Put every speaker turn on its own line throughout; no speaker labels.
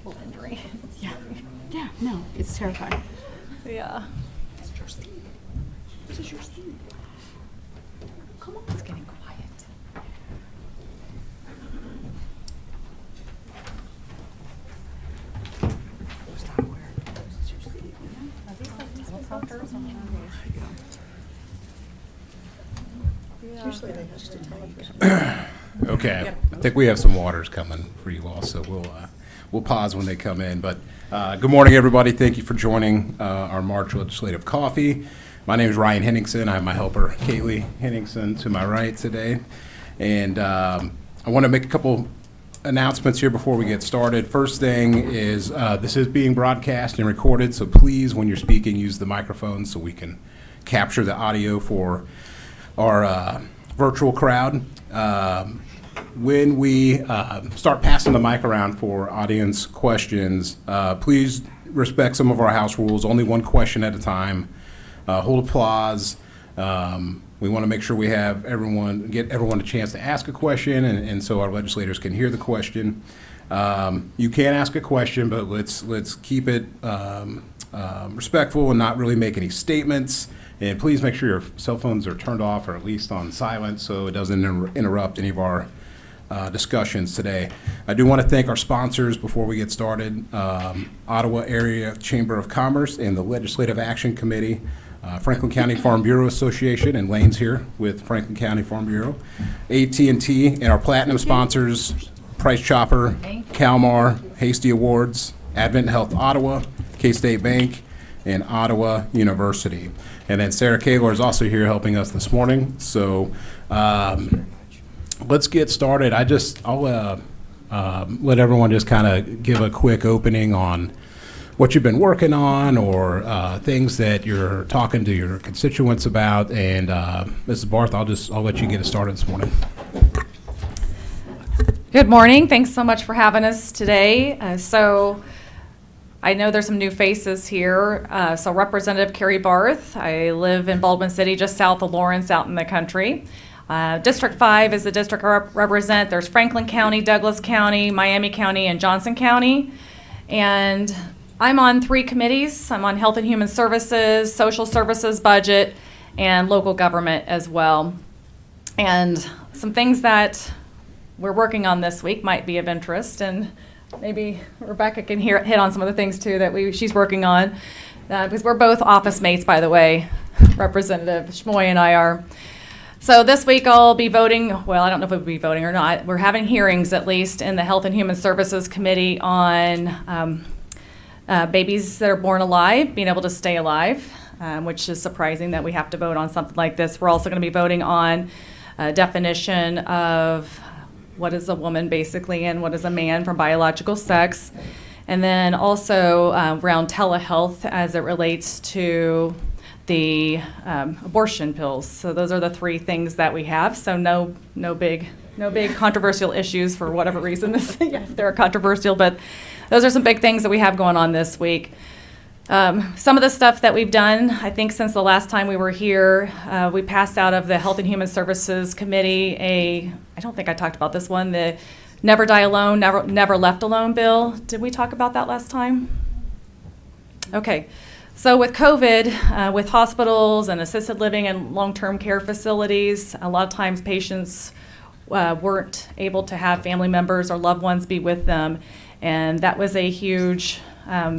full injury.
Yeah. Yeah, no, it's terrifying.
Yeah.
This is your seat.
Come on, it's getting quiet.
Usually they have to television.
Okay, I think we have some waters coming for you all, so we'll pause when they come in. But good morning, everybody. Thank you for joining our March Legislative Coffee. My name is Ryan Henningsen. I have my helper, Kaylee Henningsen, to my right today. And I want to make a couple announcements here before we get started. First thing is this is being broadcast and recorded, so please, when you're speaking, use the microphone so we can capture the audio for our virtual crowd. When we start passing the mic around for audience questions, please respect some of our house rules. Only one question at a time. Hold applause. We want to make sure we have get everyone a chance to ask a question, and so our legislators can hear the question. You can ask a question, but let's keep it respectful and not really make any statements. And please make sure your cell phones are turned off or at least on silent so it doesn't interrupt any of our discussions today. I do want to thank our sponsors before we get started, Ottawa Area Chamber of Commerce and the Legislative Action Committee, Franklin County Farm Bureau Association, and Lane's here with Franklin County Farm Bureau, AT&T, and our platinum sponsors, Price Chopper, Calmar, Hasty Awards, Advent Health Ottawa, K-State Bank, and Ottawa University. And then Sarah Kaler is also here helping us this morning. So let's get started. I'll let everyone just kind of give a quick opening on what you've been working on or things that you're talking to your constituents about. And Mrs. Barth, I'll let you get us started this morning.
Good morning. Thanks so much for having us today. So I know there's some new faces here. So Representative Carrie Barth. I live in Baldwin City, just south of Lawrence, out in the country. District 5 is the district I represent. There's Franklin County, Douglas County, Miami County, and Johnson County. And I'm on 3 committees. I'm on Health and Human Services, Social Services, Budget, and Local Government as well. And some things that we're working on this week might be of interest, and maybe Rebecca can hit on some of the things too that she's working on, because we're both office mates, by the way. Representative Schmoy and I are. So this week I'll be voting, well, I don't know if we'll be voting or not. We're having hearings, at least, in the Health and Human Services Committee on babies that are born alive, being able to stay alive, which is surprising that we have to vote on something like this. We're also going to be voting on a definition of what is a woman, basically, and what is a man from biological sex. And then also around telehealth as it relates to the abortion pills. So those are the 3 things that we have. So no big controversial issues for whatever reason. Yes, they're controversial, but those are some big things that we have going on this week. Some of the stuff that we've done, I think since the last time we were here, we passed out of the Health and Human Services Committee I don't think I talked about this one, the Never Die Alone, Never Left Alone bill. Did we talk about that last time? Okay. So with COVID, with hospitals and assisted living and long-term care facilities, a lot of times patients weren't able to have family members or loved ones be with them. And that was a huge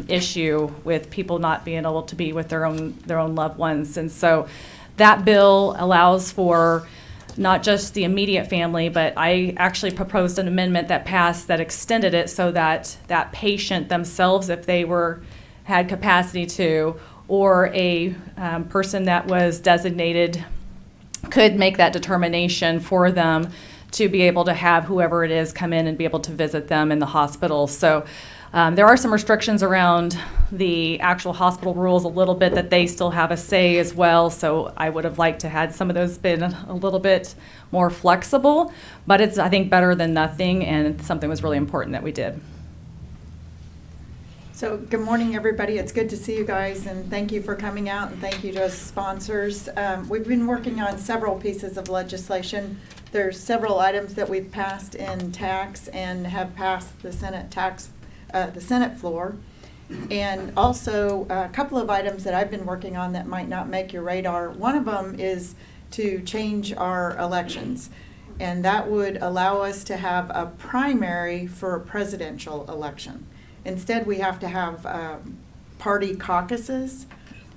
issue with people not being able to be with their own loved ones. And so that bill allows for not just the immediate family, but I actually proposed an amendment that passed that extended it so that that patient themselves, if they had capacity to, or a person that was designated could make that determination for them to be able to have whoever it is come in and be able to visit them in the hospital. So there are some restrictions around the actual hospital rules a little bit that they still have a say as well. So I would have liked to had some of those been a little bit more flexible, but it's, I think, better than nothing, and something was really important that we did.
So good morning, everybody. It's good to see you guys, and thank you for coming out, and thank you to sponsors. We've been working on several pieces of legislation. There's several items that we've passed in tax and have passed the Senate tax the Senate floor. And also, a couple of items that I've been working on that might not make your radar. One of them is to change our elections. And that would allow us to have a primary for a presidential election. Instead, we have to have party caucuses.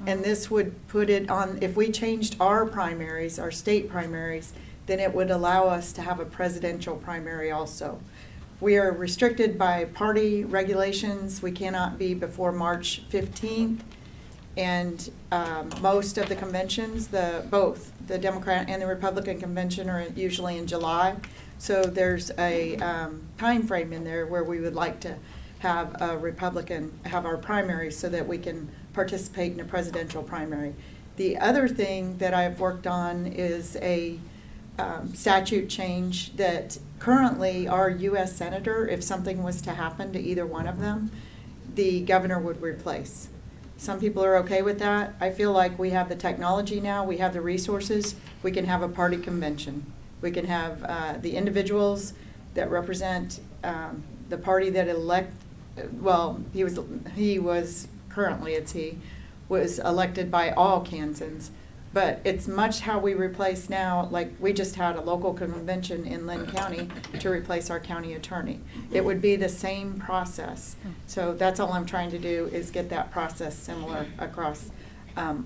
And this would put it on, if we changed our primaries, our state primaries, then it would allow us to have a presidential primary also. We are restricted by party regulations. We cannot be before March 15th. And most of the conventions, both the Democrat and the Republican convention are usually in July. So there's a time frame in there where we would like to have a Republican have our primaries so that we can participate in a presidential primary. The other thing that I've worked on is a statute change that currently our U.S. Senator, if something was to happen to either one of them, the governor would replace. Some people are okay with that. I feel like we have the technology now, we have the resources, we can have a party convention. We can have the individuals that represent the party that he was currently, was elected by all Kansans. But it's much how we replace now, like we just had a local convention in Lynn County to replace our county attorney. It would be the same process. So that's all I'm trying to do is get that process similar across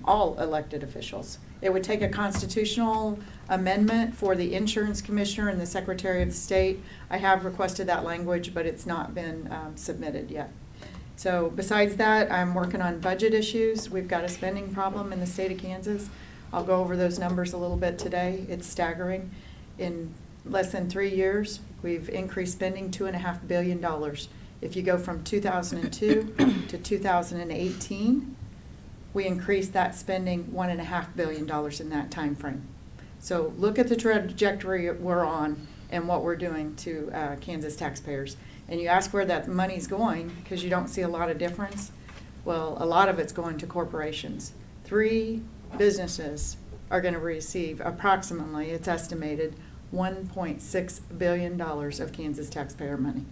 all elected officials. It would take a constitutional amendment for the insurance commissioner and the secretary of state. I have requested that language, but it's not been submitted yet. So besides that, I'm working on budget issues. We've got a spending problem in the state of Kansas. I'll go over those numbers a little bit today. It's staggering. In less than 3 years, we've increased spending $2.5 billion. If you go from 2002 to 2018, we increased that spending $1.5 billion in that time frame. So look at the trajectory we're on and what we're doing to Kansas taxpayers. And you ask where that money's going because you don't see a lot of difference. Well, a lot of it's going to corporations. 3 businesses are going to receive approximately, it's estimated, $1.6 billion of Kansas taxpayer money.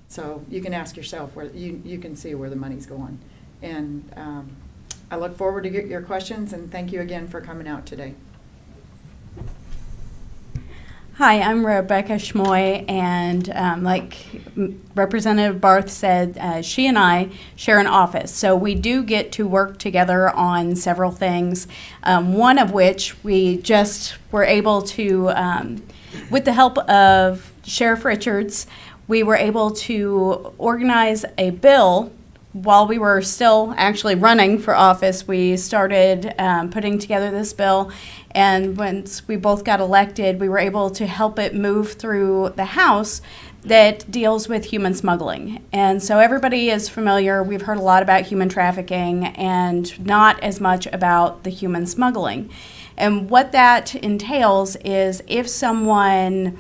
So you can ask yourself where you can see where the money's going. And I look forward to get your questions, and thank you again for coming out today.
Hi, I'm Rebecca Schmoy, and like Representative Barth said, she and I share an office. So we do get to work together on several things, one of which we just were able to, with the help of Sheriff Richards, we were able to organize a bill. While we were still actually running for office, we started putting together this bill, and once we both got elected, we were able to help it move through the House that deals with human smuggling. And so everybody is familiar, we've heard a lot about human trafficking and not as much about the human smuggling. And what that entails is if someone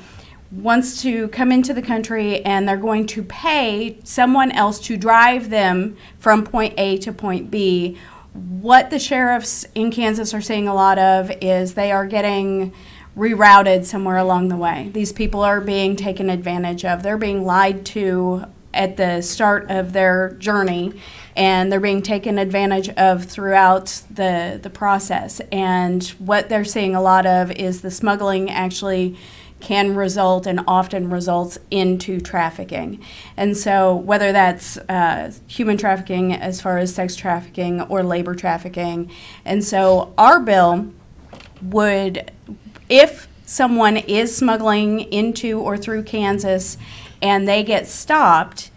wants to come into the country and they're going to pay someone else to drive them from point A to point B, what the sheriffs in Kansas are seeing a lot of is they are getting rerouted somewhere along the way. These people are being taken advantage of. They're being lied to at the start of their journey, and they're being taken advantage of throughout the process. And what they're seeing a lot of is the smuggling actually can result and often results into trafficking. And so whether that's human trafficking as far as sex trafficking or labor trafficking. And so our bill would, if someone is smuggling into or through Kansas and they get stopped,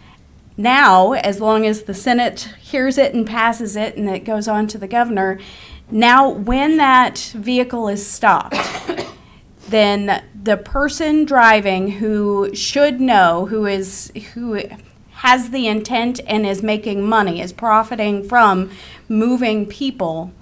now, as long as the Senate hears it and passes it and it goes on to the governor, now when that vehicle is stopped, then the person driving who should know, who has the intent and is making money, is profiting from moving people,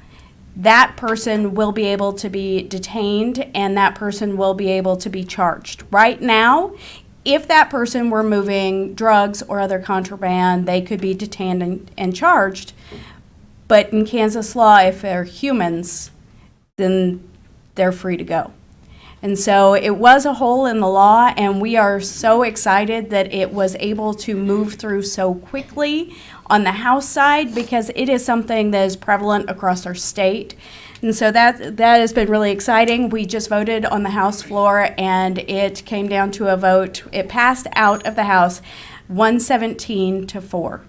that person will be able to be detained and that person will be able to be charged. Right now, if that person were moving drugs or other contraband, they could be detained and charged. But in Kansas law, if they're humans, then they're free to go. And so it was a hole in the law, and we are so excited that it was able to move through so quickly on the House side, because it is something that is prevalent across our state. And so that has been really exciting. We just voted on the House floor, and it came down to a vote. It passed out of the House 117-4.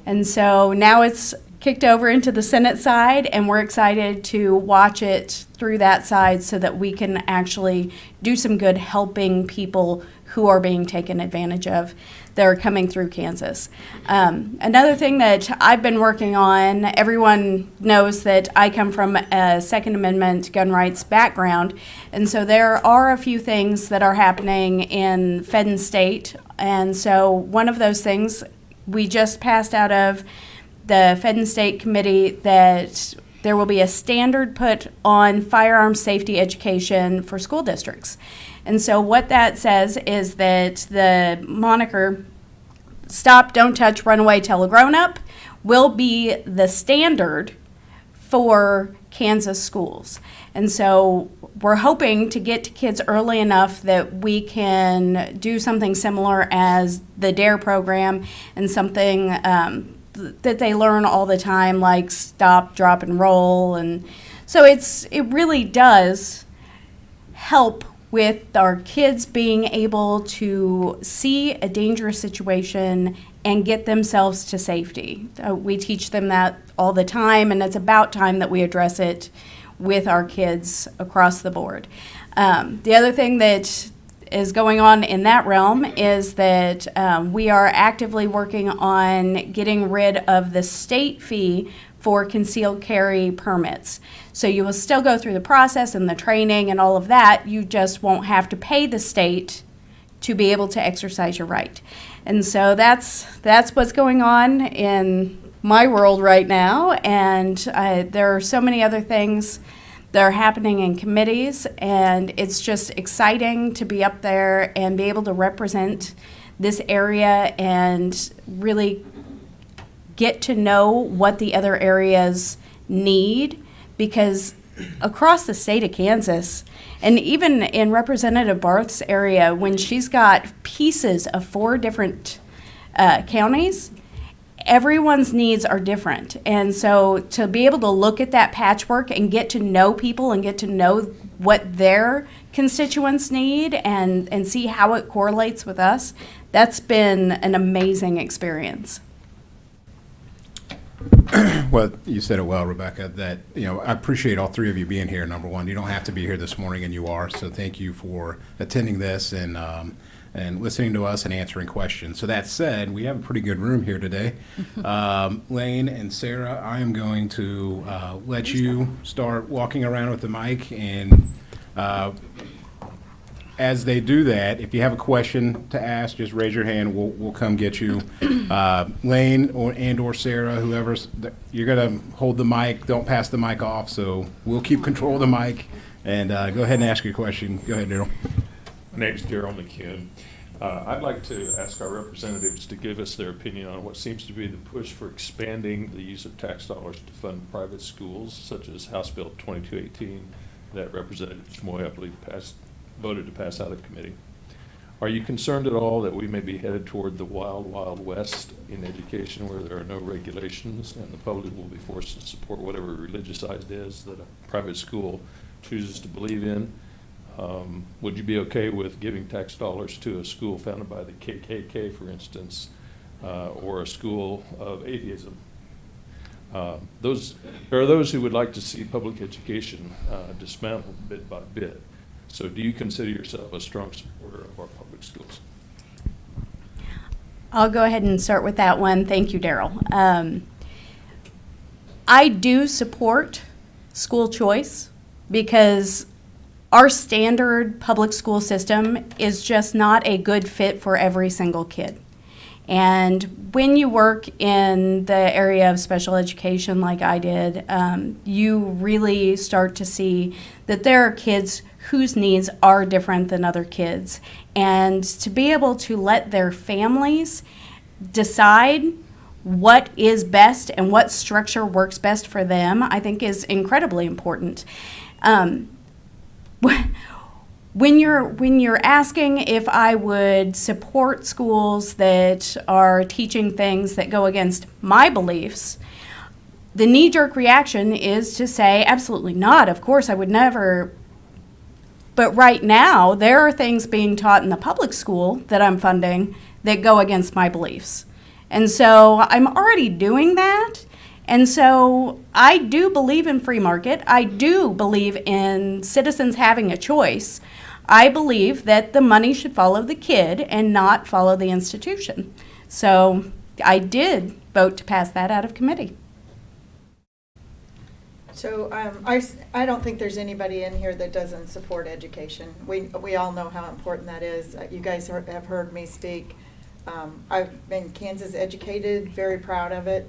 And so now it's kicked over into the Senate side, and we're excited to watch it through that side so that we can actually do some good helping people who are being taken advantage of that are coming through Kansas. Another thing that I've been working on, everyone knows that I come from a Second Amendment gun rights background, and so there are a few things that are happening in Fed State. And so one of those things we just passed out of the Fed State Committee, that there will be a standard put on firearm safety education for school districts. And so what that says is that the moniker, "Stop, Don't Touch, Run Away, Tell a Grown-Up," will be the standard for Kansas schools. And so we're hoping to get to kids early enough that we can do something similar as the DARE program, and something that they learn all the time, like stop, drop, and roll. And so it really does help with our kids being able to see a dangerous situation and get themselves to safety. We teach them that all the time, and it's about time that we address it with our kids across the board. The other thing that is going on in that realm is that we are actively working on getting rid of the state fee for concealed carry permits. So you will still go through the process and the training and all of that. You just won't have to pay the state to be able to exercise your right. And so that's what's going on in my world right now. And there are so many other things that are happening in committees, and it's just exciting to be up there and be able to represent this area and really get to know what the other areas need, because across the state of Kansas, and even in Representative Barth's area, when she's got pieces of 4 different counties, everyone's needs are different. And so to be able to look at that patchwork and get to know people and get to know what their constituents need and see how it correlates with us, that's been an amazing experience.
Well, you said it well, Rebecca, that, I appreciate all 3 of you being here, number one. You don't have to be here this morning, and you are, so thank you for attending this and listening to us and answering questions. So that said, we have a pretty good room here today. Lane and Sarah, I am going to let you start walking around with the mic, and as they do that, if you have a question to ask, just raise your hand. We'll come get you. Lane or Sarah, whoever's, you're going to hold the mic. Don't pass the mic off, so we'll keep control of the mic. And go ahead and ask your question. Go ahead, Daryl.
My name's Daryl McCune. I'd like to ask our representatives to give us their opinion on what seems to be the push for expanding the use of tax dollars to fund private schools, such as House Bill 2218 that Representative Schmoy, I believe, voted to pass out of committee. Are you concerned at all that we may be headed toward the wild, wild west in education, where there are no regulations and the public will be forced to support whatever religious ideas that a private school chooses to believe in? Would you be okay with giving tax dollars to a school founded by the KKK, for instance, or a school of atheism? There are those who would like to see public education dismantled bit by bit. So do you consider yourself a strong supporter of our public schools?
I'll go ahead and start with that one. Thank you, Daryl. I do support school choice, because our standard public school system is just not a good fit for every single kid. And when you work in the area of special education like I did, you really start to see that there are kids whose needs are different than other kids. And to be able to let their families decide what is best and what structure works best for them, I think is incredibly important. when you're asking if I would support schools that are teaching things that go against my beliefs, the knee-jerk reaction is to say, absolutely not. Of course, I would never. But right now, there are things being taught in the public school that I'm funding that go against my beliefs. And so I'm already doing that. And so I do believe in free market. I do believe in citizens having a choice. I believe that the money should follow the kid and not follow the institution. So I did vote to pass that out of committee.
So I don't think there's anybody in here that doesn't support education. We all know how important that is. You guys have heard me speak. I've been Kansas educated, very proud of it.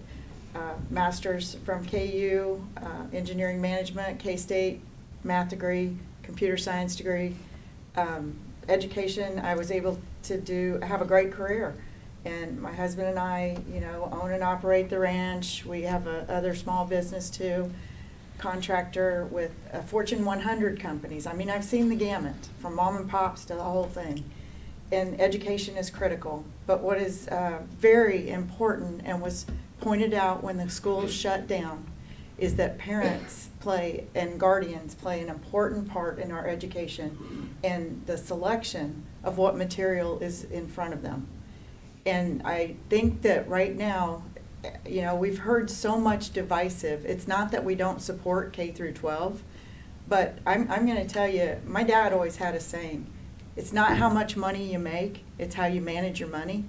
Master's from KU, engineering management, K-State, math degree, computer science degree. Education, I was able to have a great career. And my husband and I, own and operate the ranch. We have other small business too. Contractor with Fortune 100 companies. I mean, I've seen the gamut from mom and pops to the whole thing. And education is critical. But what is very important and was pointed out when the schools shut down is that parents play and guardians play an important part in our education and the selection of what material is in front of them. And I think that right now, we've heard so much divisive. It's not that we don't support K through 12, but I'm going to tell you, my dad always had a saying, it's not how much money you make, it's how you manage your money.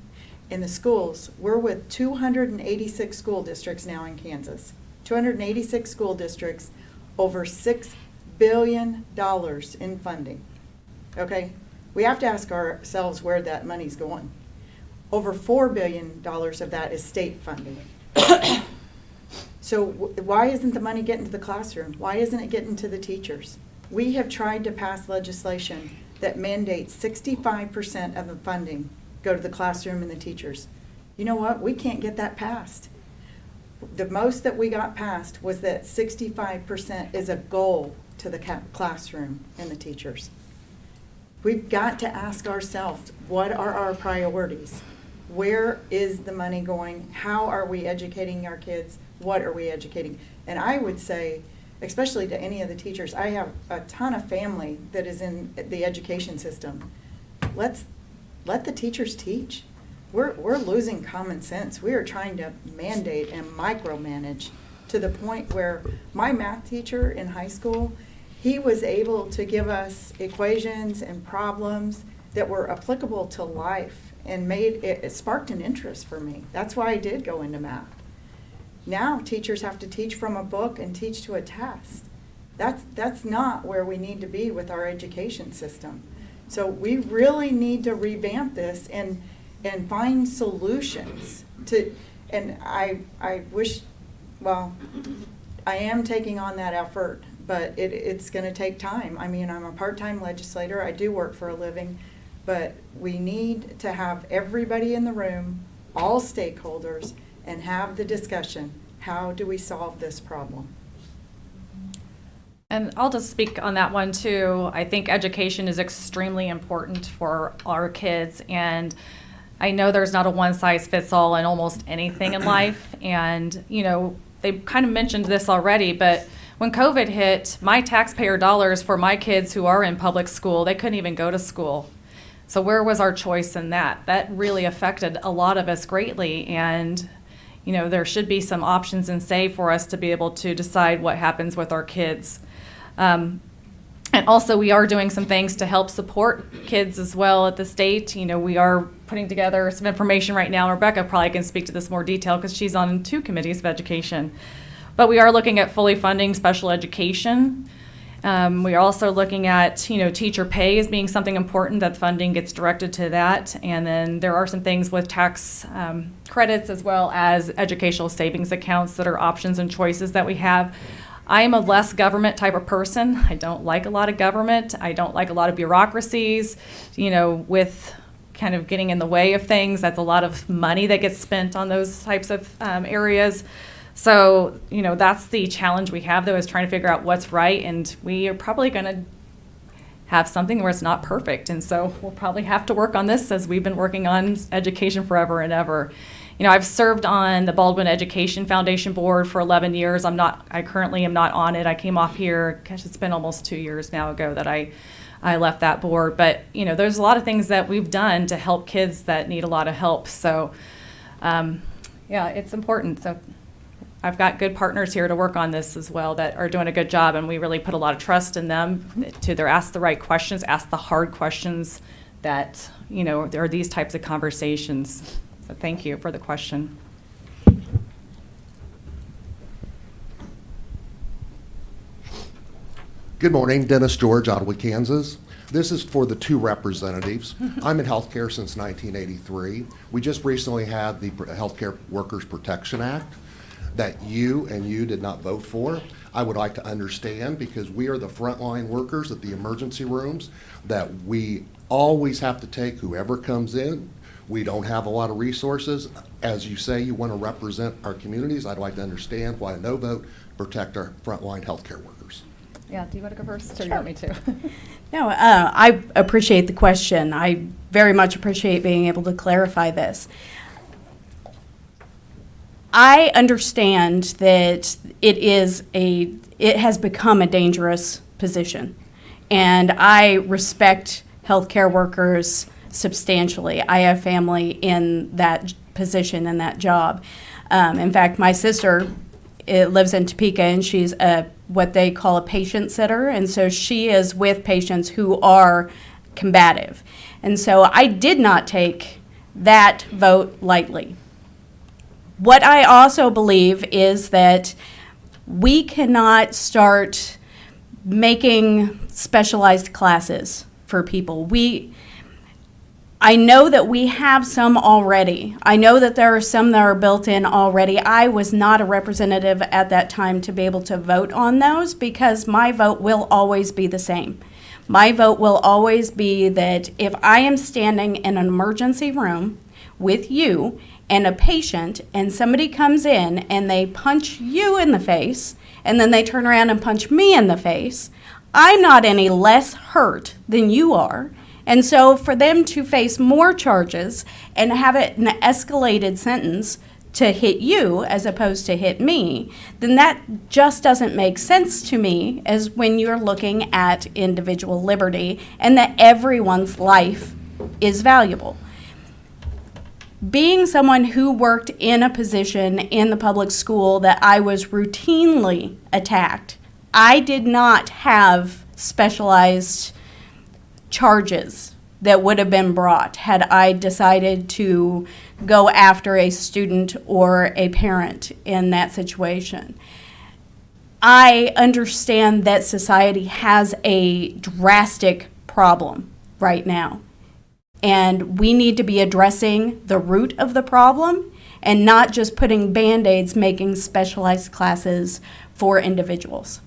In the schools, we're with 286 school districts now in Kansas. 286 school districts, over $6 billion in funding. Okay? We have to ask ourselves where that money's going. Over $4 billion of that is state funding. So why isn't the money getting to the classroom? Why isn't it getting to the teachers? We have tried to pass legislation that mandates 65% of the funding go to the classroom and the teachers. You know what? We can't get that passed. The most that we got passed was that 65% is a goal to the classroom and the teachers. We've got to ask ourselves, what are our priorities? Where is the money going? How are we educating our kids? What are we educating? And I would say, especially to any of the teachers, I have a ton of family that is in the education system. Let the teachers teach. We're losing common sense. We are trying to mandate and micromanage to the point where my math teacher in high school, he was able to give us equations and problems that were applicable to life and it sparked an interest for me. That's why I did go into math. Now teachers have to teach from a book and teach to a test. That's not where we need to be with our education system. So we really need to revamp this and find solutions and I wish, well, I am taking on that effort, but it's going to take time. I mean, I'm a part-time legislator. I do work for a living, but we need to have everybody in the room, all stakeholders, and have the discussion. How do we solve this problem?
And I'll just speak on that one too. I think education is extremely important for our kids, and I know there's not a one-size-fits-all in almost anything in life, and they kind of mentioned this already, but when COVID hit, my taxpayer dollars for my kids who are in public school, they couldn't even go to school. So where was our choice in that? That really affected a lot of us greatly, and there should be some options and say for us to be able to decide what happens with our kids. And also we are doing some things to help support kids as well at the state. We are putting together some information right now. Rebecca probably can speak to this more detail because she's on 2 committees of education. But we are looking at fully funding special education. We are also looking at, teacher pay as being something important, that funding gets directed to that. And then there are some things with tax credits as well as educational savings accounts that are options and choices that we have. I am a less government type of person. I don't like a lot of government. I don't like a lot of bureaucracies, with kind of getting in the way of things. That's a lot of money that gets spent on those types of areas. So, that's the challenge we have, though, is trying to figure out what's right. And we are probably going to have something where it's not perfect. And so we'll probably have to work on this as we've been working on education forever and ever. You know, I've served on the Baldwin Education Foundation board for 11 years. I currently am not on it. I came off here, gosh, it's been almost 2 years now ago that I left that board. But, you know, there's a lot of things that we've done to help kids that need a lot of help. So, yeah, it's important. So I've got good partners here to work on this as well that are doing a good job, and we really put a lot of trust in them to either ask the right questions, ask the hard questions that, you know, there are these types of conversations. So thank you for the question.
Good morning, Dennis George, Ottawa, Kansas. This is for the two representatives. I'm in healthcare since 1983. We just recently had the Healthcare Workers Protection Act that you did not vote for. I would like to understand, because we are the frontline workers at the emergency rooms, that we always have to take whoever comes in. We don't have a lot of resources. As you say, you want to represent our communities. I'd like to understand why a no vote protect our frontline healthcare workers.
Yeah, do you want to go first, or you want me to?
No, I appreciate the question. I very much appreciate being able to clarify this. I understand that it has become a dangerous position, and I respect healthcare workers substantially. I have family in that position and that job. In fact, my sister lives in Topeka, and she's what they call a patient sitter, and so she is with patients who are combative. And so I did not take that vote lightly. What I also believe is that we cannot start making specialized classes for people. I know that we have some already. I know that there are some that are built in already. I was not a representative at that time to be able to vote on those, because my vote will always be the same. My vote will always be that if I am standing in an emergency room with you and a patient, and somebody comes in and they punch you in the face, and then they turn around and punch me in the face, I'm not any less hurt than you are. And so for them to face more charges and have it an escalated sentence to hit you as opposed to hit me, then that just doesn't make sense to me, as when you're looking at individual liberty and that everyone's life is valuable. Being someone who worked in a position in the public school that I was routinely attacked, I did not have specialized charges that would have been brought had I decided to go after a student or a parent in that situation. I understand that society has a drastic problem right now, and we need to be addressing the root of the problem and not just putting Band-Aids, making specialized classes for individuals.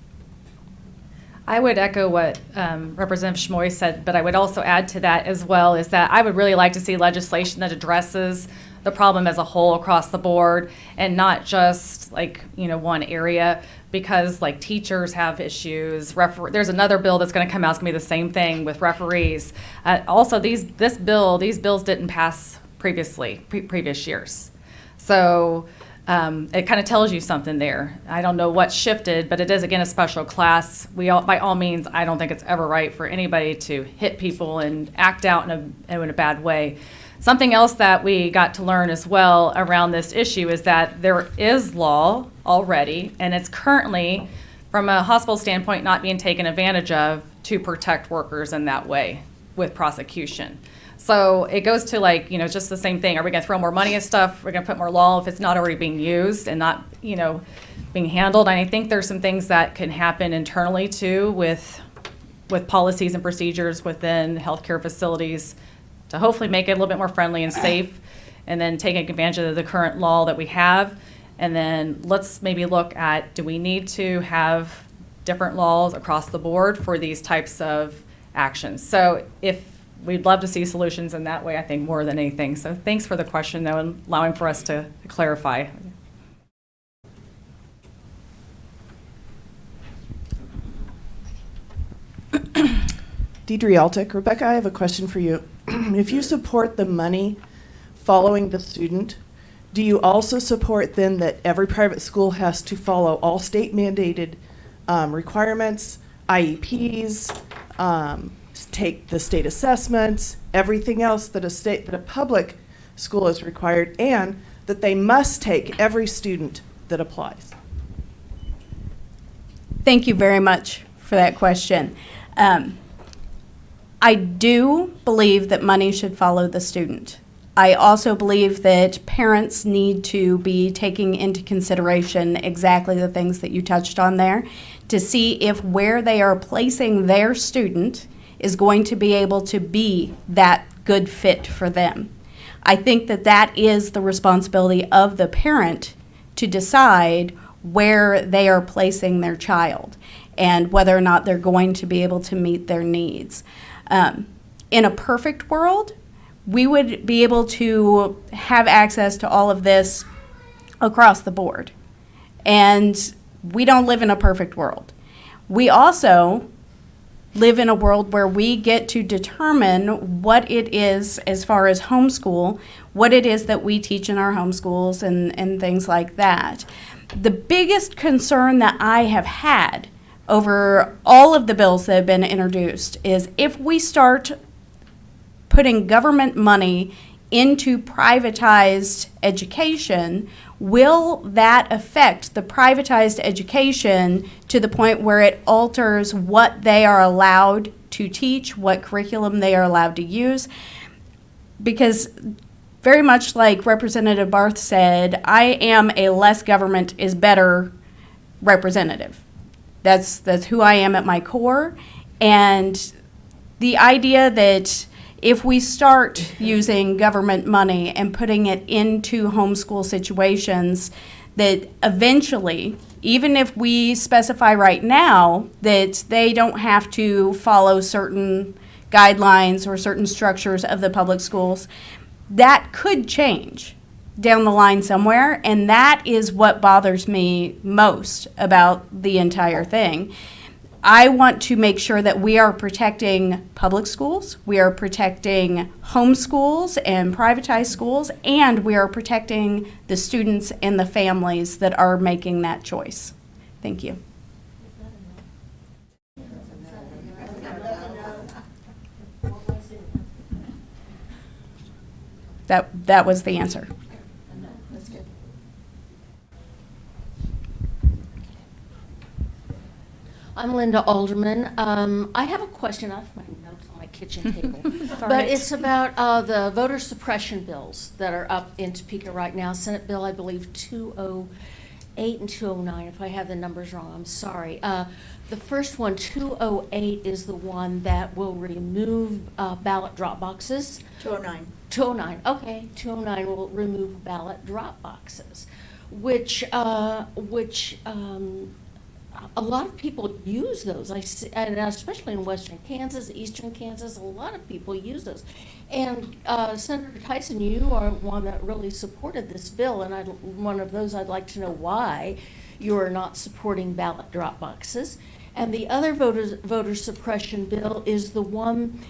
I would echo what Representative Schmoy said, but I would also add to that as well, is that I would really like to see legislation that addresses the problem as a whole across the board, and not just like, you know, one area, because like teachers have issues. There's another bill that's going to come out. It's going to be the same thing with referees. Also, these bills didn't pass previous years. So it kind of tells you something there. I don't know what shifted, but it is, again, a special class. By all means, I don't think it's ever right for anybody to hit people and act out in a bad way. Something else that we got to learn as well around this issue is that there is law already, and it's currently, from a hospital standpoint, not being taken advantage of to protect workers in that way with prosecution. So it goes to, like, you know, just the same thing. Are we going to throw more money at stuff? We're going to put more law if it's not already being used and not, you know, being handled. And I think there's some things that can happen internally too with policies and procedures within healthcare facilities to hopefully make it a little bit more friendly and safe, and then taking advantage of the current law that we have. And then let's maybe look at, do we need to have different laws across the board for these types of actions? So we'd love to see solutions in that way, I think, more than anything. So thanks for the question, though, and allowing for us to clarify.
Deidre Altic. Rebecca, I have a question for you. If you support the money following the student, do you also support then that every private school has to follow all state mandated requirements, IEPs, take the state assessments, everything else that a public school is required, and that they must take every student that applies?
Thank you very much for that question. I do believe that money should follow the student. I also believe that parents need to be taking into consideration exactly the things that you touched on there to see if where they are placing their student is going to be able to be that good fit for them. I think that that is the responsibility of the parent to decide where they are placing their child and whether or not they're going to be able to meet their needs. In a perfect world, we would be able to have access to all of this across the board. And we don't live in a perfect world. We also live in a world where we get to determine what it is, as far as homeschool, what it is that we teach in our homeschools and things like that. The biggest concern that I have had over all of the bills that have been introduced is if we start putting government money into privatized education, will that affect the privatized education to the point where it alters what they are allowed to teach, what curriculum they are allowed to use? Because very much like Representative Barth said, I am a less government is better representative. That's who I am at my core. And the idea that if we start using government money and putting it into homeschool situations, that eventually, even if we specify right now that they don't have to follow certain guidelines or certain structures of the public schools, that could change down the line somewhere, and that is what bothers me most about the entire thing. I want to make sure that we are protecting public schools, we are protecting homeschools and privatized schools, and we are protecting the students and the families that are making that choice. Thank you. That was the answer.
That's good.
I'm Linda Alderman. I have a question. I have my notes on my kitchen table. But it's about the voter suppression bills that are up in Topeka right now. Senate Bill, I believe, 208 and 209. If I have the numbers wrong, I'm sorry. The first one, 208, is the one that will remove ballot drop boxes.
209.
209, okay, 209 will remove ballot drop boxes, which a lot of people use those. I see, and especially in western Kansas, eastern Kansas, a lot of people use those. And Senator Tyson, you are one that really supported this bill, and one of those I'd like to know why you are not supporting ballot drop boxes. And the other voter suppression bill is the one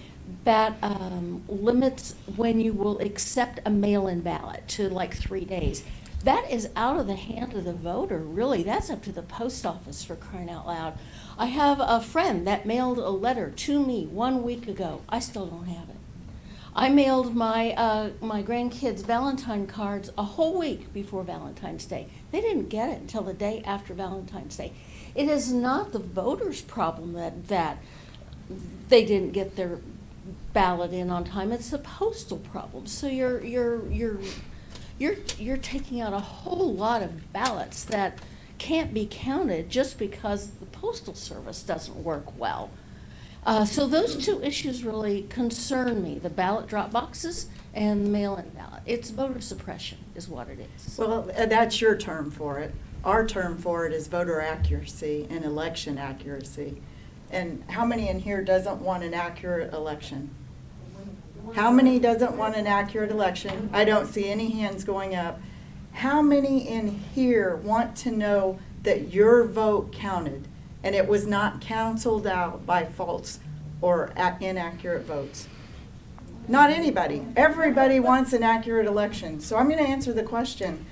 that limits when you will accept a mail-in ballot to like 3 days. That is out of the hand of the voter, really. That's up to the post office, for crying out loud. I have a friend that mailed a letter to me 1 week ago. I still don't have it. I mailed my my grandkids Valentine cards a whole week before Valentine's Day. They didn't get it until the day after Valentine's Day. It is not the voters' problem that they didn't get their ballot in on time. It's the postal problem. So you're taking out a whole lot of ballots that can't be counted just because the postal service doesn't work well. So those two issues really concern me, the ballot drop boxes and the mail-in ballot. It's voter suppression is what it is.
Well, that's your term for it. Our term for it is voter accuracy and election accuracy. And how many in here doesn't want an accurate election? How many doesn't want an accurate election? I don't see any hands going up. How many in here want to know that your vote counted and it was not canceled out by false or inaccurate votes. Not anybody. Everybody wants an accurate election. So I'm going to answer the question.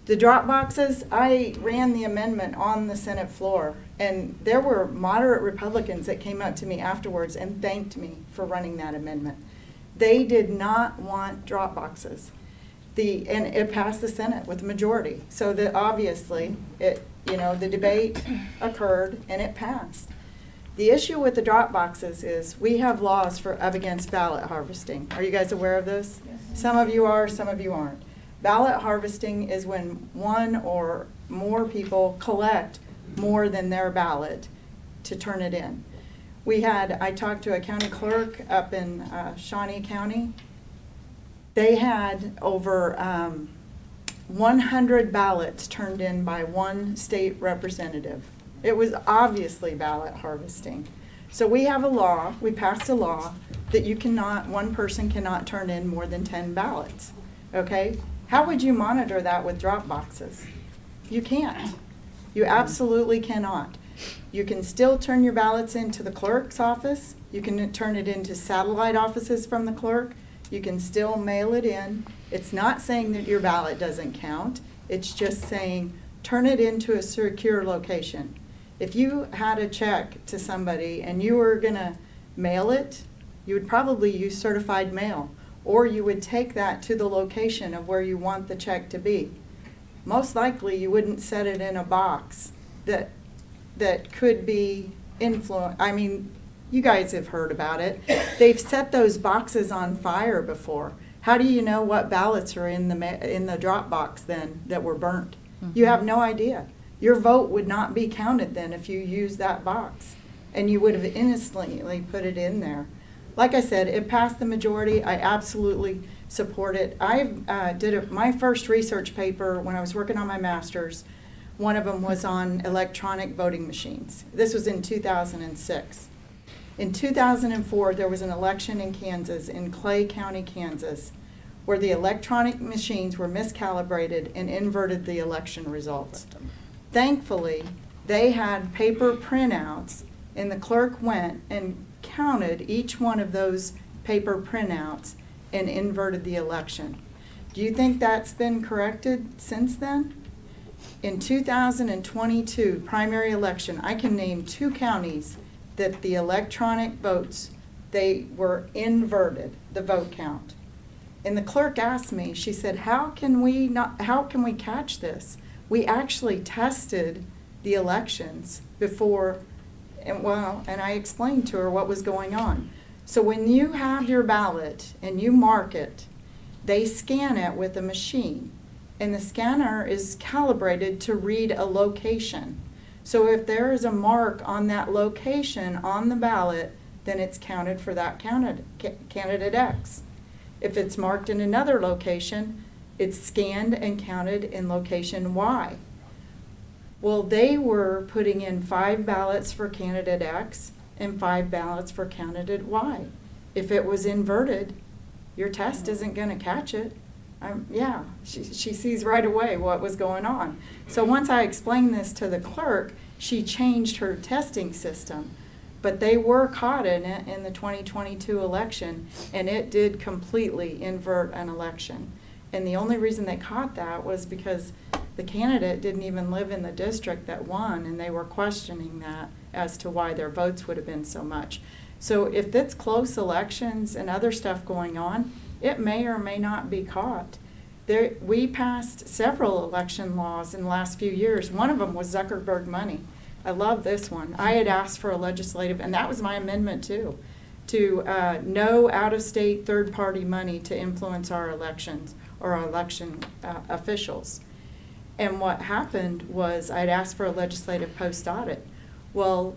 The drop boxes, I ran the amendment on the Senate floor, and there were moderate Republicans that came up to me afterwards and thanked me for running that amendment. They did not want drop boxes. And it passed the Senate with a majority. So that obviously, the debate occurred and it passed. The issue with the drop boxes is we have laws against ballot harvesting. Are you guys aware of this? Yes. Some of you are, some of you aren't. Ballot harvesting is when one or more people collect more than their ballot to turn it in. I talked to a county clerk up in Shawnee County. They had over 100 ballots turned in by one state representative. It was obviously ballot harvesting. So we have a law, we passed a law that one person cannot turn in more than 10 ballots, okay? How would you monitor that with drop boxes? You can't. You absolutely cannot. You can still turn your ballots into the clerk's office. You can turn it into satellite offices from the clerk. You can still mail it in. It's not saying that your ballot doesn't count. It's just saying turn it into a secure location. If you had a check to somebody and you were going to mail it, you would probably use certified mail, or you would take that to the location of where you want the check to be. Most likely you wouldn't set it in a box that could be influenced. I mean, you guys have heard about it. They've set those boxes on fire before. How do you know what ballots are in the drop box then that were burnt? Mm-hmm. You have no idea. Your vote would not be counted then if you used that box, and you would have innocently put it in there. Like I said, it passed the majority. I absolutely support it. I did my first research paper when I was working on my master's. One of them was on electronic voting machines. This was in 2006. In 2004, there was an election in Kansas, in Clay County, Kansas, where the electronic machines were miscalibrated and inverted the election results. Thankfully, they had paper printouts, and the clerk went and counted each one of those paper printouts and inverted the election. Do you think that's been corrected since then? In 2022 primary election, I can name 2 counties that the electronic votes, they were inverted, the vote count. And the clerk asked me, she said, how can we catch this? We actually tested the elections before, and I explained to her what was going on. So when you have your ballot and you mark it, they scan it with a machine, and the scanner is calibrated to read a location. So if there is a mark on that location on the ballot, then it's counted for that candidate X. If it's marked in another location, it's scanned and counted in location Y. Well, they were putting in 5 ballots for candidate X and 5 ballots for candidate Y. If it was inverted, your test isn't going to catch it. She sees right away what was going on. So once I explained this to the clerk, she changed her testing system. But they were caught in it in the 2022 election, and it did completely invert an election. And the only reason they caught that was because the candidate didn't even live in the district that won, and they were questioning that as to why their votes would have been so much. So if it's close elections and other stuff going on, it may or may not be caught. We passed several election laws in the last few years. One of them was Zuckerberg money. I love this one. I had asked for a legislative, and that was my amendment too, to no out-of-state third-party money to influence our elections or our election officials. And what happened was I'd asked for a legislative post-audit. Well,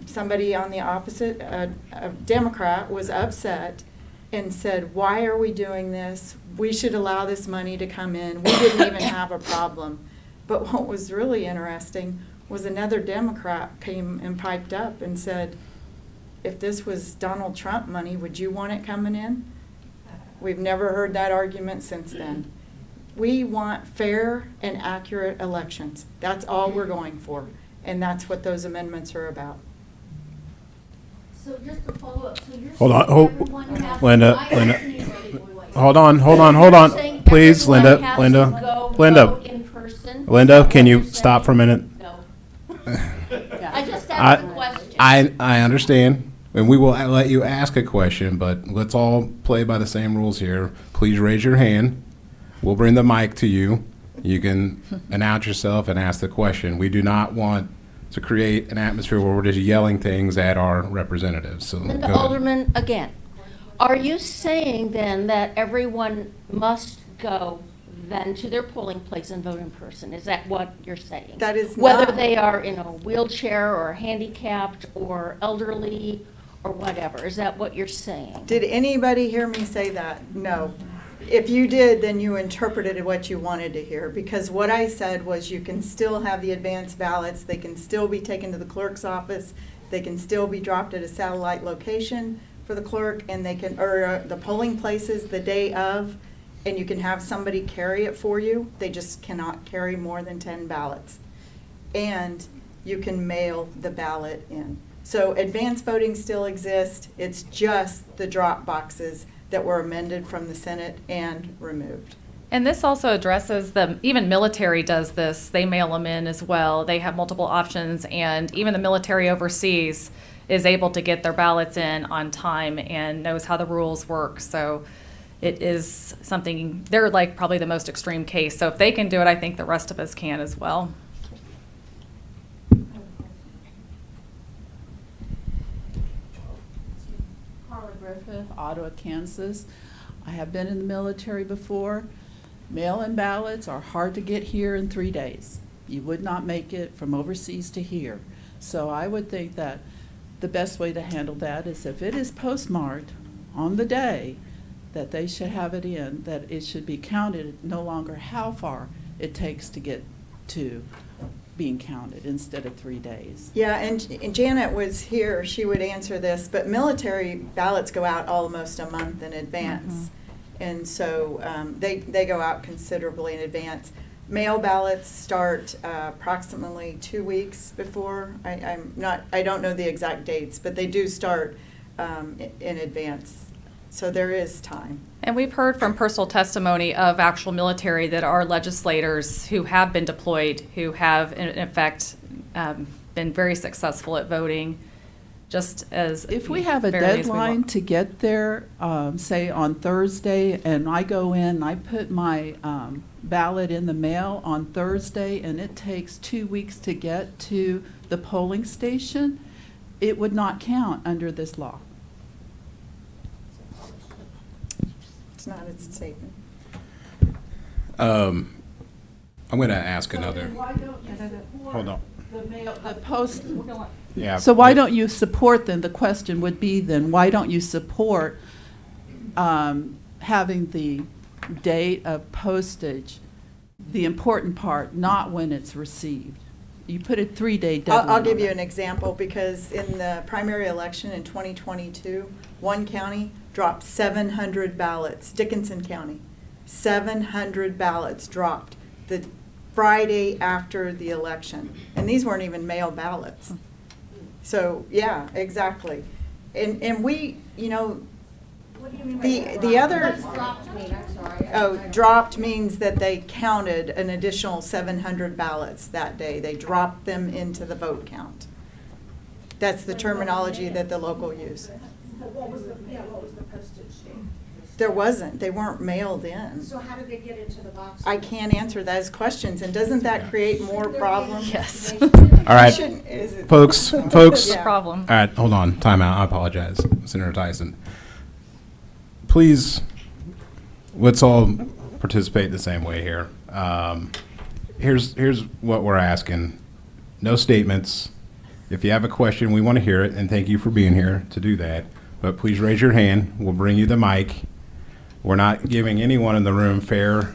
somebody on the opposite, a Democrat, was upset and said, why are we doing this? We should allow this money to come in. We didn't even have a problem. But what was really interesting was another Democrat came and piped up and said, if this was Donald Trump money, would you want it coming in? We've never heard that argument since then. We want fair and accurate elections. That's all we're going for. And that's what those amendments are about.
So just to follow up, so you're
Hold on,
saying
hold-
everyone has.
Linda,
I
Linda.
understand.
Hold on,
You're saying
please,
everyone
Linda,
has to
Linda,
go
Linda.
vote in person? Is
Linda,
that
can
what
you
you're
stop for a
saying?
minute?
No. I just asked a question.
I understand, and we will let you ask a question, but let's all play by the same rules here. Please raise your hand. We'll bring the mic to you. You can announce yourself and ask the question. We do not want to create an atmosphere where we're just yelling things at our representatives, so go
Linda
ahead.
Alderman, again, are you saying then that everyone must go then to their polling place and vote in person? Is that what you're saying?
That is
Whether
not-
they are in a wheelchair or handicapped or elderly or whatever, is that what you're saying?
Did anybody hear me say that? No. If you did, then you interpreted what you wanted to hear, because what I said was you can still have the advanced ballots, they can still be taken to the clerk's office, they can still be dropped at a satellite location for the clerk, and they can, or the polling places the day of, and you can have somebody carry it for you. They just cannot carry more than 10 ballots. And you can mail the ballot in. So advanced voting still exists, it's just the drop boxes that were amended from the Senate and removed.
And this also addresses even military does this. They mail them in as well. They have multiple options, and even the military overseas is able to get their ballots in on time and knows how the rules work. So it is something, they're like probably the most extreme case. So if they can do it, I think the rest of us can as well.
Carla Griffith, Ottawa, Kansas. I have been in the military before. Mail-in ballots are hard to get here in 3 days. You would not make it from overseas to here. So I would think that the best way to handle that is if it is postmarked on the day that they should have it in, that it should be counted no longer how far it takes to get to being counted instead of 3 days.
Yeah, and Janet was here, she would answer this, but military ballots go out almost a month in advance. And so they go out considerably in advance. Mail ballots start approximately 2 weeks before. I don't know the exact dates, but they do start in advance. So there is time.
And we've heard from personal testimony of actual military that are legislators who have been deployed, who have in effect been very successful at voting, just as.
If we have a
fairly as we
deadline
want.
to get there, say on Thursday, and I go in, I put my ballot in the mail on Thursday, and it takes 2 weeks to get to the polling station, it would not count under this law.
It's not a statement.
I'm going to ask another. Hold on.
The post,
Yeah.
so why don't you support then, the question would be then, why don't you support having the date of postage, the important part, not when it's received? You put a 3-day deadline.
I'll give
on
you
it.
an example, because in the primary election in 2022, one county dropped 700 ballots, Dickinson County. 700 ballots dropped the Friday after the election. And these weren't even mail ballots. So, yeah, exactly. And we, you know, the other.
What's dropped mean? I'm sorry.
Oh, dropped means that they counted an additional 700 ballots that day. They dropped them into the vote count. That's the terminology that the local use.
What was the postage date?
There wasn't. They weren't mailed in.
So how did they get into the box?
I can't answer those questions, and doesn't that create more problems?
Yes.
All right,
Is it?
folks.
It's a
Yeah.
problem.
All right, hold on. Time out. I apologize, Senator Tyson. Please, let's all participate the same way here. Here's what we're asking. No statements. If you have a question, we want to hear it, and thank you for being here to do that. But please raise your hand. We'll bring you the mic. We're not giving anyone in the room fair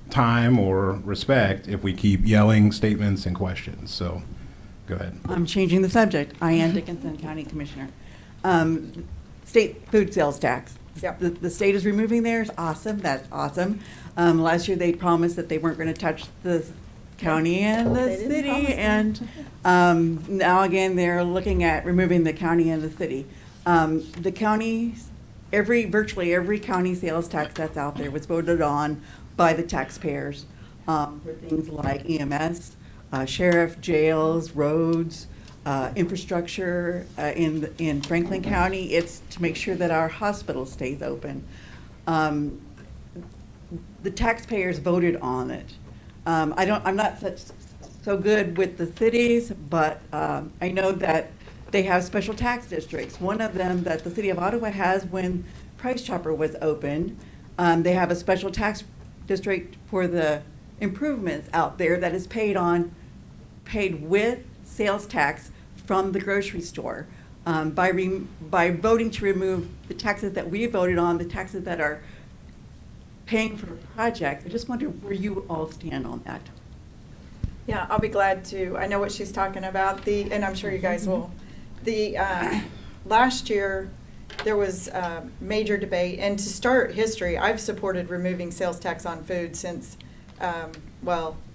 time or respect if we keep yelling statements and questions. So, go ahead.
I'm changing the subject. I am Dickinson County Commissioner. State food sales tax.
Yep.
The state is removing theirs. Awesome. That's awesome. Last year they promised that they weren't going to touch the county and the
They didn't promise
city,
that.
and now again they're looking at removing the county and the city. The counties, virtually every county sales tax that's out there was voted on by the taxpayers for things like EMS, sheriff, jails, roads, infrastructure. In Franklin County, it's to make sure that our hospital stays open. The taxpayers voted on it. I'm not so good with the cities, but I know that they have special tax districts. One of them that the city of Ottawa has when Price Chopper was open, they have a special tax district for the improvements out there that is paid with sales tax from the grocery store. By voting to remove the taxes that we voted on, the taxes that are paying for a project, I just wonder where you all stand on that.
Yeah, I'll be glad to. I know what she's talking about, and I'm sure you guys will. Last year, there was major debate, and to start history, I've supported removing sales tax on food since,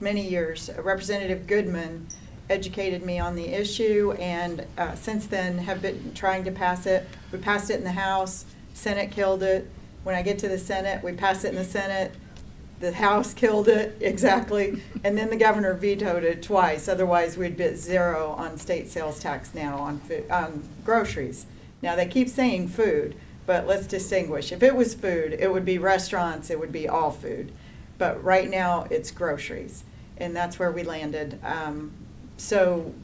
many years. Representative Goodman educated me on the issue, and since then have been trying to pass it. We passed it in the House, Senate killed it. When I get to the Senate, we pass it in the Senate, the House killed it, exactly, and then the governor vetoed it twice. Otherwise, we'd be at zero on state sales tax now on food, on groceries. Now, they keep saying food, but let's distinguish. If it was food, it would be restaurants, it would be all food. But right now, it's groceries, and that's where we landed. So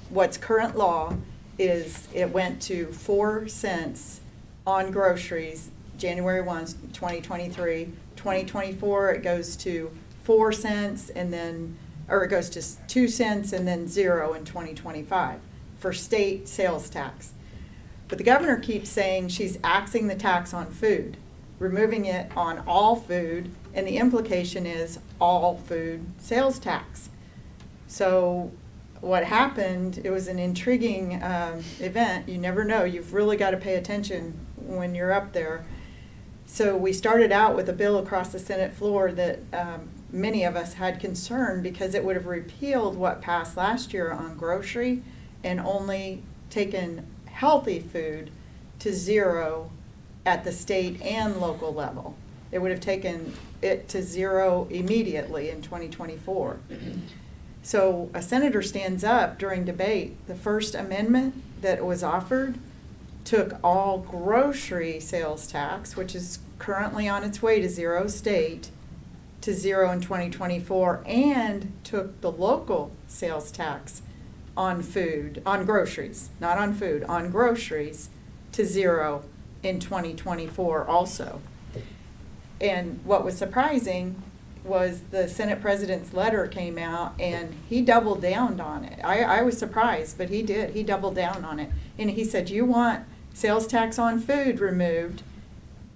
what's current law is it went to 4 cents on groceries, January 1, 2023. 2024, it goes to 4 cents and then, or it goes to 2 cents and then 0 in 2025 for state sales tax. But the governor keeps saying she's axing the tax on food, removing it on all food, and the implication is all food sales tax. So what happened, it was an intriguing event. You never know. You've really got to pay attention when you're up there. So we started out with a bill across the Senate floor that many of us had concern because it would have repealed what passed last year on grocery and only taken healthy food to 0 at the state and local level. It would have taken it to 0 immediately in 2024. So a senator stands up during debate. The first amendment that was offered took all grocery sales tax, which is currently on its way to 0 state, to 0 in 2024, and took the local sales tax on food, on groceries, not on food, on groceries, to 0 in 2024 also. And what was surprising was the Senate President's letter came out and he doubled down on it. I was surprised, but he did. He doubled down on it. And he said, you want sales tax on food removed.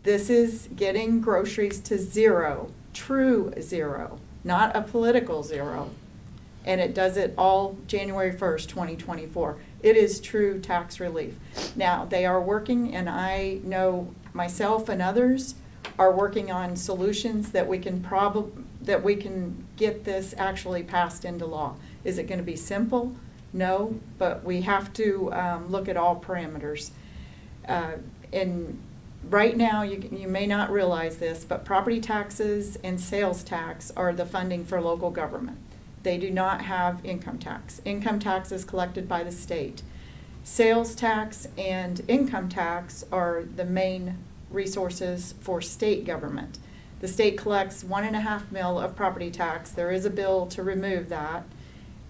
This is getting groceries to 0, true 0, not a political 0. And it does it all January 1st, 2024. It is true tax relief. Now, they are working, and I know myself and others are working on solutions that we can get this actually passed into law. Is it going to be simple? No, but we have to look at all parameters. And right now, you may not realize this, but property taxes and sales tax are the funding for local government. They do not have income tax. Income tax is collected by the state. Sales tax and income tax are the main resources for state government. The state collects $1.5 million of property tax. There is a bill to remove that.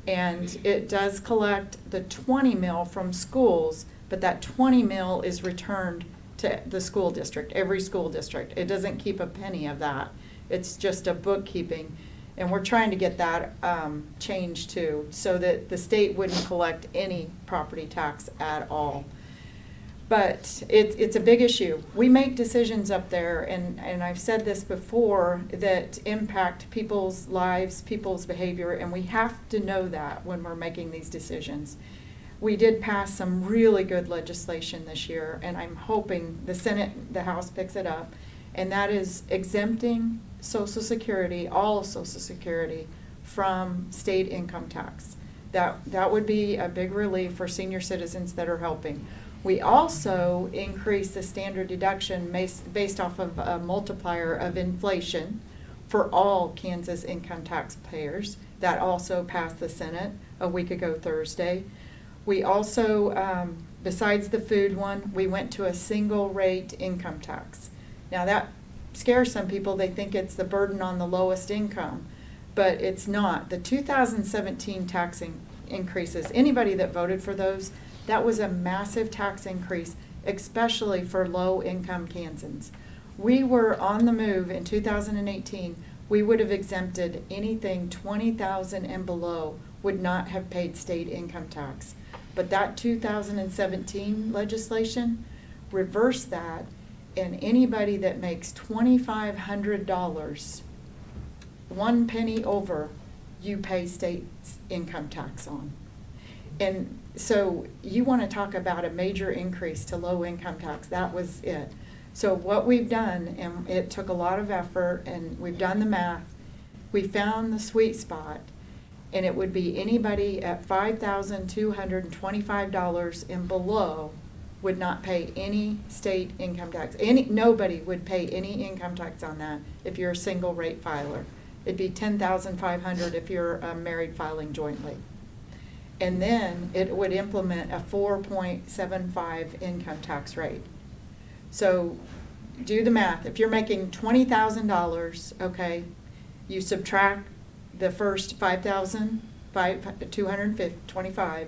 And it does collect the $20 million from schools, but that $20 million is returned to the school district, every school district. It doesn't keep a penny of that. It's just a bookkeeping. And we're trying to get that changed too, so that the state wouldn't collect any property tax at all. But it's a big issue. We make decisions up there, and I've said this before, that impact people's lives, people's behavior, and we have to know that when we're making these decisions. We did pass some really good legislation this year, and I'm hoping the Senate, the House picks it up, and that is exempting Social Security, all of Social Security, from state income tax. That would be a big relief for senior citizens that are helping. We also increased the standard deduction based off of a multiplier of inflation for all Kansas income taxpayers. That also passed the Senate a week ago Thursday. We also, besides the food one, we went to a single rate income tax. Now that scares some people. They think it's the burden on the lowest income, but it's not. The 2017 tax increases, anybody that voted for those, that was a massive tax increase, especially for low-income Kansans. We were on the move in 2018. We would have exempted anything 20,000 and below would not have paid state income tax. But that 2017 legislation reversed that, and anybody that makes $2,500, 1 penny over, you pay state income tax on. And so you want to talk about a major increase to low income tax, that was it. So what we've done, and it took a lot of effort, and we've done the math, we found the sweet spot, and it would be anybody at $5,225 and below would not pay any state income tax. Nobody would pay any income tax on that if you're a single rate filer. It'd be $10,500 if you're married filing jointly. And then it would implement a 4.75 income tax rate. So do the math. If you're making $20,000, okay, you subtract the first $5,225,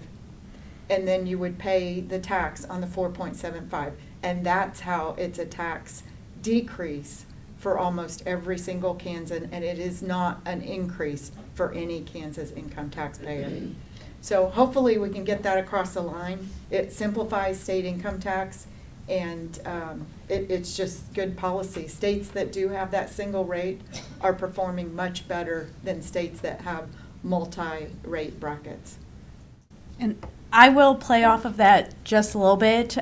and then you would pay the tax on the 4.75. And that's how it's a tax decrease for almost every single Kansan, and it is not an increase for any Kansas income taxpayer. So hopefully we can get that across the line. It simplifies state income tax, and it's just good policy. States that do have that single rate are performing much better than states that have multi-rate brackets.
And I will play off of that just a little bit.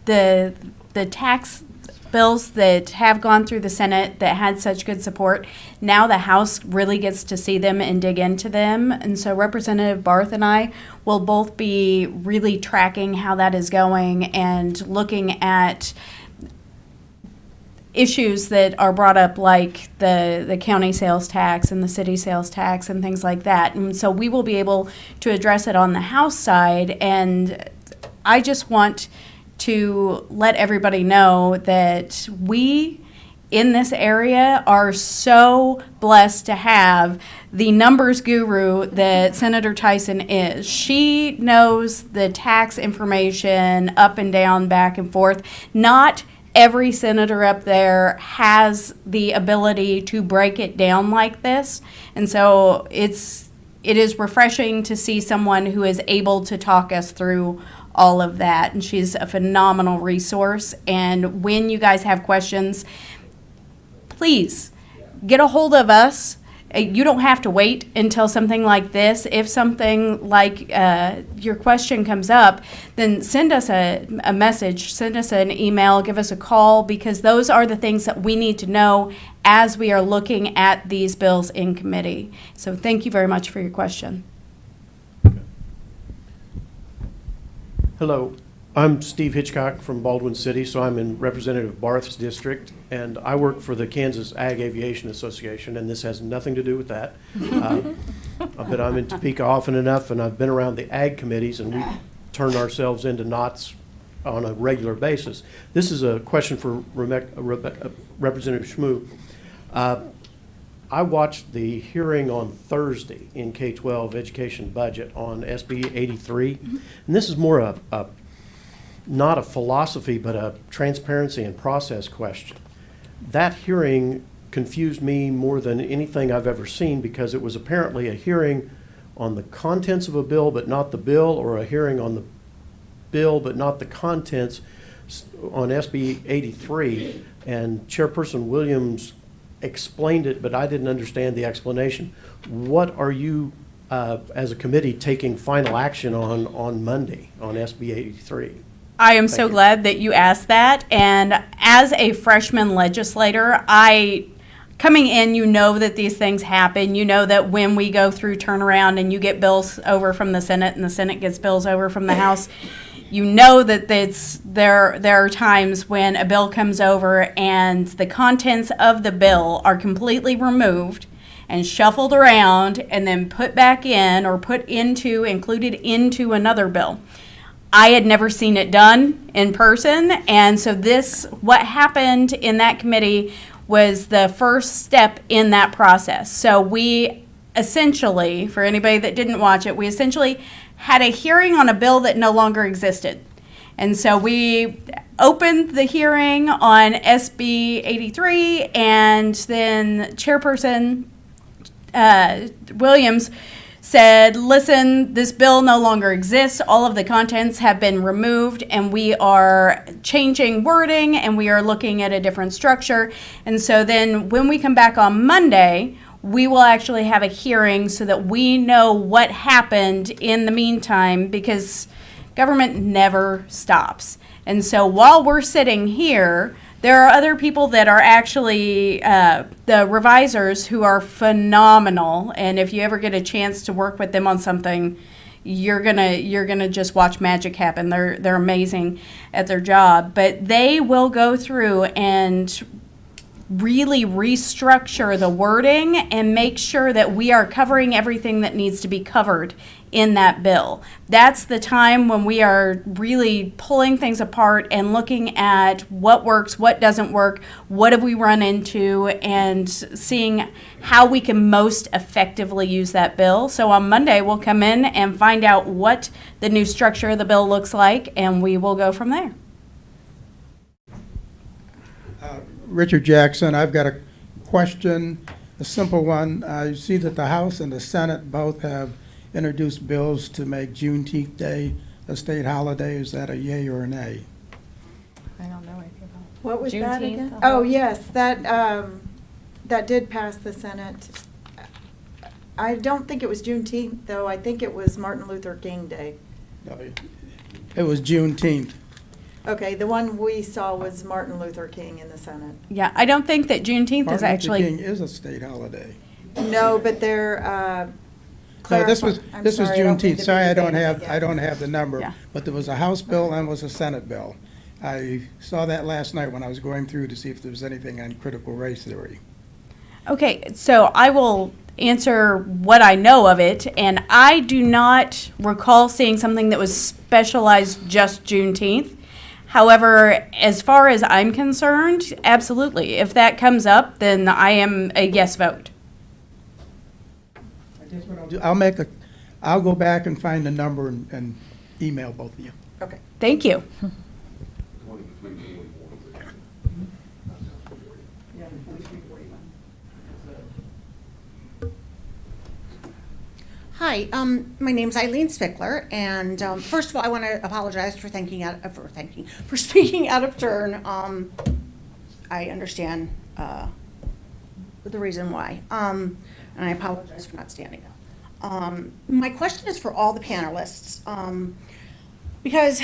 The tax bills that have gone through the Senate that had such good support, now the House really gets to see them and dig into them. And so Representative Barth and I will both be really tracking how that is going and looking at issues that are brought up, like the county sales tax and the city sales tax and things like that. And so we will be able to address it on the House side. And I just want to let everybody know that we in this area are so blessed to have the numbers guru that Senator Tyson is. She knows the tax information up and down, back and forth. Not every senator up there has the ability to break it down like this. And so it is refreshing to see someone who is able to talk us through all of that, and she's a phenomenal resource. And when you guys have questions, please get a hold of us. You don't have to wait until something like this. If something like your question comes up, then send us a message, send us an email, give us a call, because those are the things that we need to know as we are looking at these bills in committee. So thank you very much for your question.
Hello, I'm Steve Hitchcock from Baldwin City, so I'm in Representative Barth's district, and I work for the Kansas Ag Aviation Association, and this has nothing to do with that. But I'm in Topeka often enough, and I've been around the ag committees, and we turn ourselves into knots on a regular basis. This is a question for Representative Schmoo. I watched the hearing on Thursday in K-12 education budget on SB 83, and this is more not a philosophy, but a transparency and process question. That hearing confused me more than anything I've ever seen, because it was apparently a hearing on the contents of a bill but not the bill, or a hearing on the bill but not the contents on SB 83, and Chairperson Williams explained it, but I didn't understand the explanation. What are you, as a committee, taking final action on Monday on SB 83?
I am so glad that you asked that. And as a freshman legislator, coming in, you know that these things happen. You know that when we go through turnaround and you get bills over from the Senate and the Senate gets bills over from the House, you know that there are times when a bill comes over and the contents of the bill are completely removed and shuffled around and then put back in or included into another bill. I had never seen it done in person, and so what happened in that committee was the first step in that process. So we essentially, for anybody that didn't watch it, we essentially had a hearing on a bill that no longer existed. And so we opened the hearing on SB 83, and then Chairperson Williams said, listen, this bill no longer exists. All of the contents have been removed, and we are changing wording, and we are looking at a different structure. And so then when we come back on Monday, we will actually have a hearing so that we know what happened in the meantime, because government never stops. And so while we're sitting here, there are other people that are actually the revisers who are phenomenal. And if you ever get a chance to work with them on something, you're gonna just watch magic happen. They're amazing at their job. But they will go through and really restructure the wording and make sure that we are covering everything that needs to be covered in that bill. That's the time when we are really pulling things apart and looking at what works, what doesn't work, what have we run into, and seeing how we can most effectively use that bill. So on Monday, we'll come in and find out what the new structure of the bill looks like, and we will go from there.
Richard Jackson, I've got a question, a simple one. You see that the House and the Senate both have introduced bills to make Juneteenth Day a state holiday. Is that a yay or a nay?
I don't know anything about
What was that
Juneteenth,
again?
uh-huh.
Oh, yes, that did pass the Senate. I don't think it was Juneteenth, though. I think it was Martin Luther King Day.
No, it was Juneteenth.
Okay, the one we saw was Martin Luther King in the Senate.
Yeah, I don't think that Juneteenth is
Martin
actually.
Luther King is a state holiday.
No, but they're
No, this was
I'm
this was
sorry, I don't mean
Juneteenth.
to
Sorry,
be
I don't
vague
have
again.
the number.
Yeah.
But there was a House bill and was a Senate bill. I saw that last night when I was going through to see if there was anything on critical race theory.
Okay, so I will answer what I know of it, and I do not recall seeing something that was specialized just Juneteenth. However, as far as I'm concerned, absolutely. If that comes up, then I am a yes vote.
I guess what I'll do, I'll go back and find the number and email both of you.
Okay.
Thank you.
Hi, my name's Eileen Spickler, and first of all, I want to apologize for speaking out of turn. I understand the reason why, and I apologize for not standing up. My question is for all the panelists, because,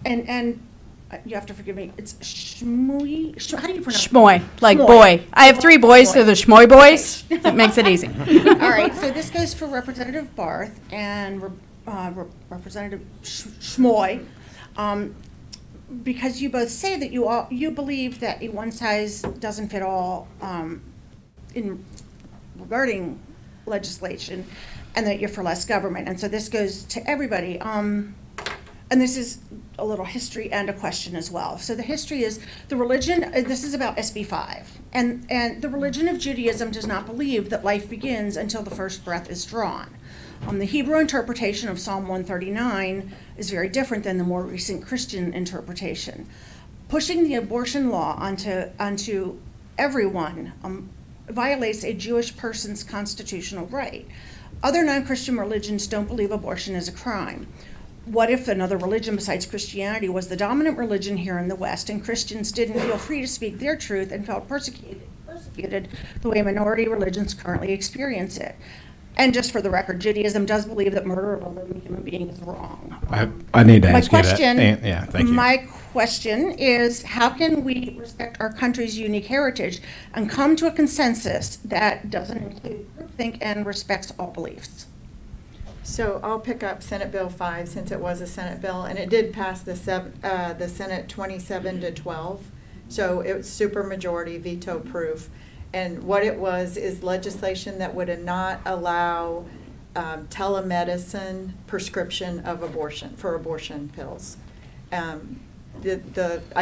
and you have to forgive me, it's Shmoy, how do you pronounce it?
Schmoy, like
Schmoy.
boy. I have 3 boys, so
Schmoy.
the Schmoy boys. That makes it easy.
All right, so this goes for Representative Barth and Representative Schmoy, because you both say that you believe that a one size doesn't fit all in regarding legislation, and that you're for less government. And so this goes to everybody. And this is a little history and a question as well. So the history is the religion, this is about SB 5. And the religion of Judaism does not believe that life begins until the first breath is drawn. The Hebrew interpretation of Psalm 139 is very different than the more recent Christian interpretation. Pushing the abortion law onto everyone violates a Jewish person's constitutional right. Other non-Christian religions don't believe abortion is a crime. What if another religion besides Christianity was the dominant religion here in the West, and Christians didn't feel free to speak their truth and felt persecuted the way minority religions currently experience it? And just for the record, Judaism does believe that murder of a living human being is wrong.
I need to
My
ask you that.
question,
Yeah, thank you.
my question is, how can we respect our country's unique heritage and come to a consensus that doesn't include groupthink and respects all beliefs?
So I'll pick up Senate Bill 5 since it was a Senate bill, and it did pass the Senate 27-12. So it was supermajority veto proof. And what it was is legislation that would not allow telemedicine prescription of abortion, for abortion pills. I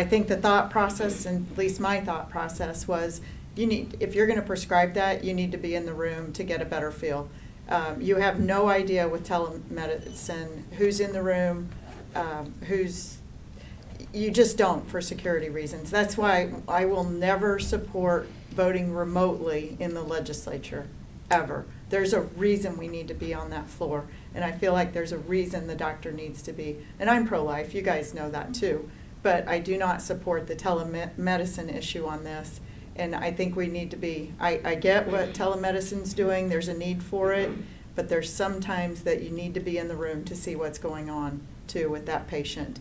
think the thought process, and at least my thought process, was if you're going to prescribe that, you need to be in the room to get a better feel. You have no idea with telemedicine who's in the room, you just don't for security reasons. That's why I will never support voting remotely in the legislature, ever. There's a reason we need to be on that floor, and I feel like there's a reason the doctor needs to be. And I'm pro-life, you guys know that too, but I do not support the telemedicine issue on this. And I think we need to be, I get what telemedicine's doing, there's a need for it, but there's sometimes that you need to be in the room to see what's going on too with that patient.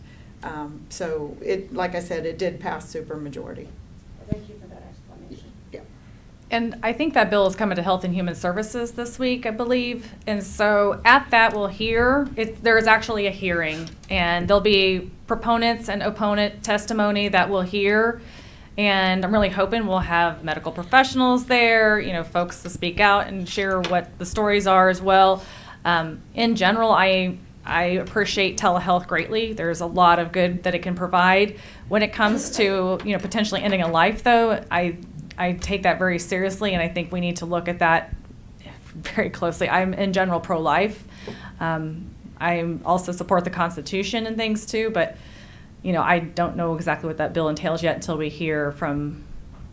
So it, like I said, it did pass supermajority.
Thank you for that explanation.
Yeah.
And I think that bill is coming to Health and Human Services this week, I believe. And so at that, we'll hear, there is actually a hearing, and there'll be proponents and opponent testimony that we'll hear. And I'm really hoping we'll have medical professionals there, folks to speak out and share what the stories are as well. In general, I appreciate telehealth greatly. There's a lot of good that it can provide. When it comes to, potentially ending a life, though, I take that very seriously, and I think we need to look at that very closely. I'm, in general, pro-life. I also support the Constitution and things, too, but I don't know exactly what that bill entails yet until we hear from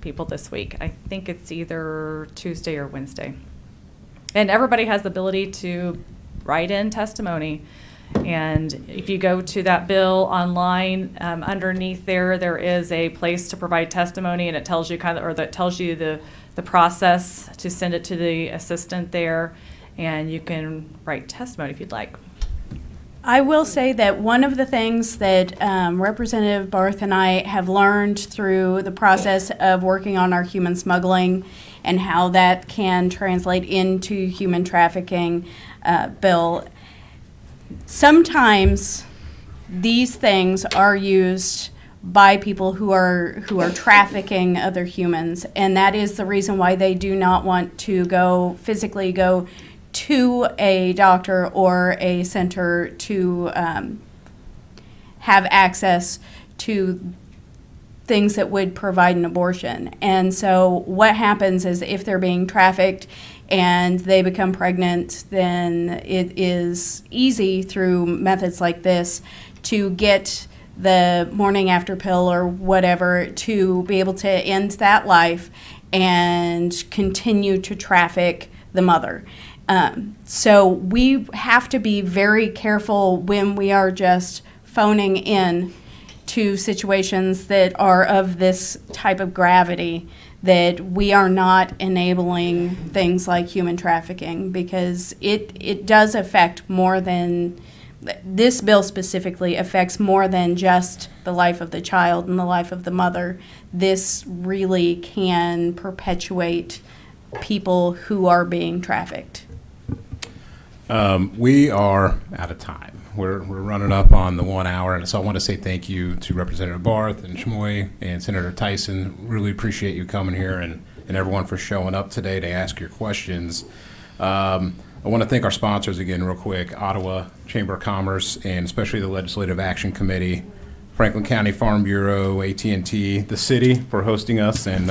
people this week. I think it's either Tuesday or Wednesday. And everybody has the ability to write in testimony. And if you go to that bill online, underneath there is a place to provide testimony, and it tells you the process to send it to the assistant there, and you can write testimony if you'd like.
I will say that one of the things that Representative Barth and I have learned through the process of working on our human smuggling and how that can translate into human trafficking bill, sometimes these things are used by people who are trafficking other humans, and that is the reason why they do not want to physically go to a doctor or a center to have access to things that would provide an abortion. And so what happens is if they're being trafficked and they become pregnant, then it is easy through methods like this to get the morning after pill or whatever to be able to end that life and continue to traffic the mother. So we have to be very careful when we are just phoning in to situations that are of this type of gravity, that we are not enabling things like human trafficking, because it does affect more than, this bill specifically affects more than just the life of the child and the life of the mother. This really can perpetuate people who are being trafficked.
We are out of time. We're running up on the 1 hour, and so I want to say thank you to Representative Barth and Schmoy and Senator Tyson. Really appreciate you coming here and everyone for showing up today to ask your questions. I want to thank our sponsors again real quick, Ottawa Chamber of Commerce, and especially the Legislative Action Committee, Franklin County Farm Bureau, AT&T, the city for hosting us and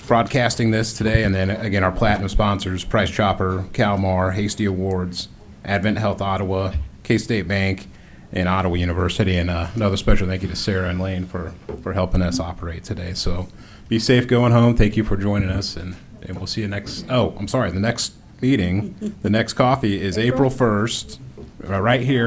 broadcasting this today, and then again our platinum sponsors, Price Chopper, Calmar, Hasty Awards, Advent Health Ottawa, K-State Bank, and Ottawa University. And another special thank you to Sarah and Lane for helping us operate today. So be safe going home. Thank you for joining us, and we'll see you the next meeting, the next coffee is April 1st, right here.